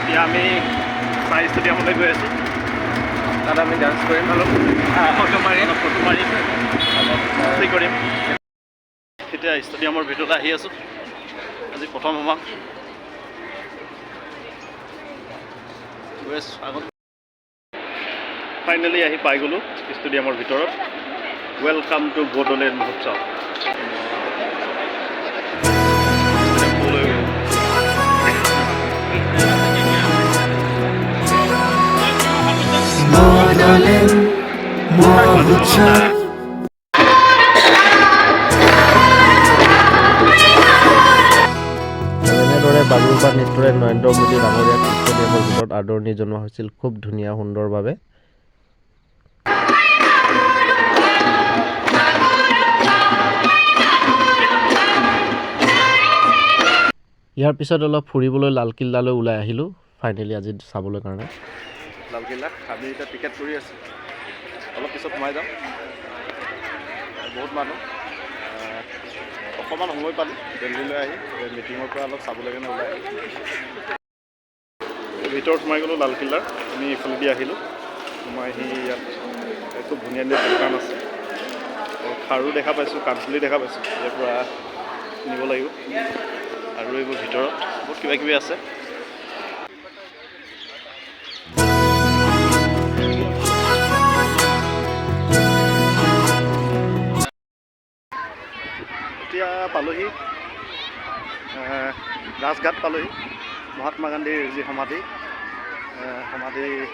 এতিয়া আমি চাই ষ্টেডিয়ামলৈ গৈ আছোঁ। তাত আমি ডান্স কৰিম, অলপ ফটো মাৰিম, অলপ কৰিম। এতিয়া ষ্টেডিয়ামৰ ভিতৰত আহি আছোঁ। আজি প্ৰথম সময় গৈ আছোঁ আগত। ফাইনেলি আহি পাই গ'লোঁ ষ্টেডিয়ামৰ ভিতৰত। ৱেলকাম টু বড়োলেণ্ড মহোৎসৱ। এনেদৰে বাগৰুম্বা নৃত্যৰে নৰেন্দ্ৰ মোদী ডাঙৰীয়াক ষ্টেডিয়ামৰ ভিতৰত আদৰণি জনোৱা হৈছিল খুব ধুনীয়া সুন্দৰভাৱে। ইয়াৰ পিছত অলপ ফুৰিবলৈ লালকিল্লালৈ ওলাই আহিলোঁ ফাইনেলি আজি চাবলৈ কাৰণে। লালকিল্লা আমি এতিয়া টিকেট কৰি আছোঁ, অলপ পিছত সোমাই যাম। বহুত মানুহ, অকণমান সময় পালোঁ দিল্লীলৈ আহি মিটিঙৰ পৰা অলপ চাবলৈ কাৰণে ওলাই আহিলোঁ। ভিতৰত সোমাই গ'লোঁ লালকিল্লাৰ। আমি ইফালেদি আহিলোঁ, সোমাই আহি ইয়াত খুব ধুনীয়া ধুনীয়া দোকান আছে। খাৰু দেখা পাইছোঁ, কাণফুলি দেখা পাইছোঁ, ইয়াৰ পৰা নিব লাগিব। আৰু এইবোৰ ভিতৰত বহুত কিবা কিবি আছে। এতিয়া পালোহি ৰাজঘাট পালোহি, মহাত্মা গান্ধীৰ যি সমাধি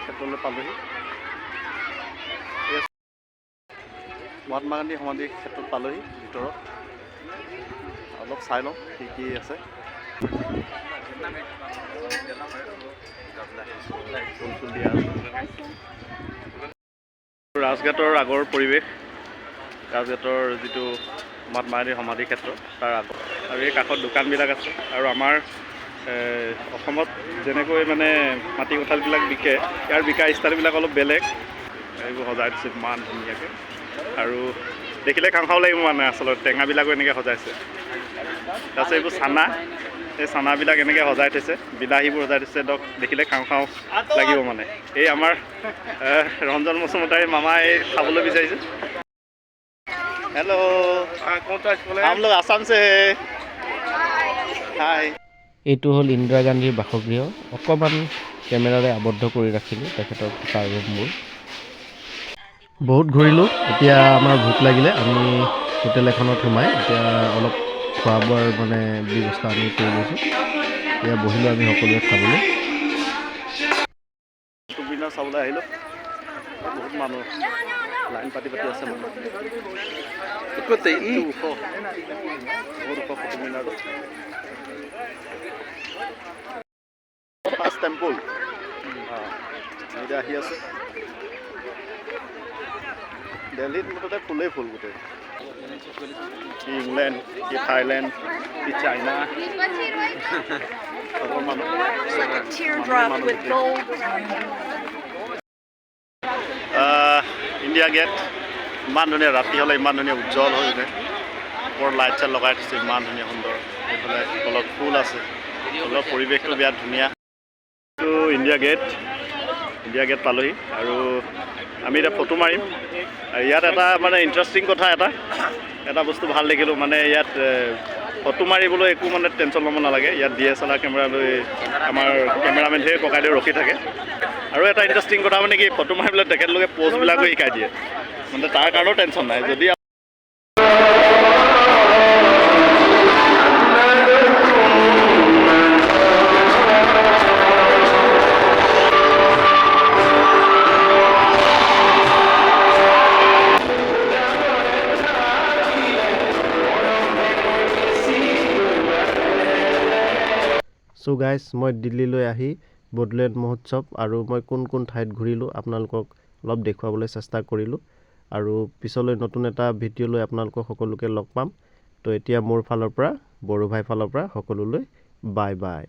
ক্ষেত্ৰলৈ পালোহি। মহাত্মা গান্ধী সমাধি ক্ষেত্ৰত পালোহি। ভিতৰত অলপ চাই লওঁ কি কি আছে। ৰাজঘাটৰ আগৰ পৰিৱেশ, ৰাজঘাটৰ যিটো মহাত্মা গান্ধীৰ সমাধি ক্ষেত্ৰ তাৰ আগত, আৰু এই কাষত দোকানবিলাক আছে। আৰু আমাৰ অসমত যেনেকৈ মানে মাটি কঁঠালবিলাক বিকে, ইয়াৰ বিকা ষ্টাইলবিলাক অলপ বেলেগ। এইবোৰ সজাই দিছে ইমান ধুনীয়াকৈ, আৰু দেখিলে খাওঁ খাওঁ লাগিব মানে। আচলতে টেঙাবিলাকো এনেকৈ সজাইছে। তাৰপিছত এইবোৰ চানা, এই চানাবিলাক এনেকৈ সজাই থৈছে, বিলাহীবোৰ সজাই থৈছে। দেখিলে খাওঁ খাওঁ লাগিব মানে। এই আমাৰ ৰঞ্জন মছুমতাৰী মামাই খাবলৈ বিচাৰিছে। হেল্ল', हम लोग आसाम से है। हाय। এইটো হ'ল ইন্দিৰা গান্ধীৰ বাসগৃহ। অকণমান কেমেৰাৰে আবদ্ধ কৰি ৰাখিলোঁ তেখেতৰ থকা ৰুমবোৰ। বহুত ঘূৰিলোঁ। এতিয়া আমাৰ ভোক লাগিলে, আমি হোটেল এখনত সোমাই এতিয়া অলপ খোৱা বোৱাৰ মানে ব্যৱস্থা আমি কৰি লৈছোঁ। এতিয়া বহিলোঁ আমি সকলোৱে খাবলৈ। কুটুবমিনাৰ চাবলৈ আহিলোঁ। বহুত মানুহ লাইন পাতি আছে মানুহ। বহুত ওখ কুটুবমিনাৰটো। ফাৰ্ষ্ট টেম্পল এতিয়া আহি আছে। দিল্লীত মুঠতে ফুলেই ফুল গোটেই। কি ইংলেণ্ড, কি থাইলেণ্ড, কি চাইনা, চবৰ মানুহ। ইণ্ডিয়া গেট ইমান ধুনীয়া, ৰাতি হ'লে ইমান ধুনীয়া উজ্জ্বল হৈ উঠে। ওপৰত লাইট চাইট লগাই দিছে, ইমান ধুনীয়া সুন্দৰ। এইফালে তলত ফুল আছে, তলৰ পৰিৱেশটো বিৰাট ধুনীয়া। এইটো ইণ্ডিয়া গেট পালোহি, আৰু আমি এতিয়া ফটো মাৰিম। আৰু ইয়াত এটা মানে ইণ্টাৰেষ্টিং কথা, এটা বস্তু ভাল দেখিলোঁ মানে, ইয়াত ফটো মাৰিবলৈ একো মানে টেনশ্যন ল'ব নালাগে। ইয়াত DSLR কেমেৰা লৈ আমাৰ কেমেৰামেন সেই ককাইদেউ ৰখি থাকে। আৰু এটা ইণ্টাৰেষ্টিং কথা মানে কি, ফটো মাৰিবলৈ তেখেতলোকে প'জবিলাকো শিকাই দিয়ে, মানে তাৰ কাৰণেও টেনশ্যন নাই। যদি চ' গাইজ, মই দিল্লীলৈ আহি বড়োলেণ্ড মহোৎসৱ আৰু মই কোন কোন ঠাইত ঘূৰিলোঁ আপোনালোকক অলপ দেখুৱাবলৈ চেষ্টা কৰিলোঁ। আৰু পিছলৈ নতুন এটা ভিডিঅ' লৈ আপোনালোকক সকলোকে লগ পাম। তো এতিয়া মোৰ ফালৰ পৰা, বড়ো ভাই ফালৰ পৰা সকলোলৈ বাই বাই।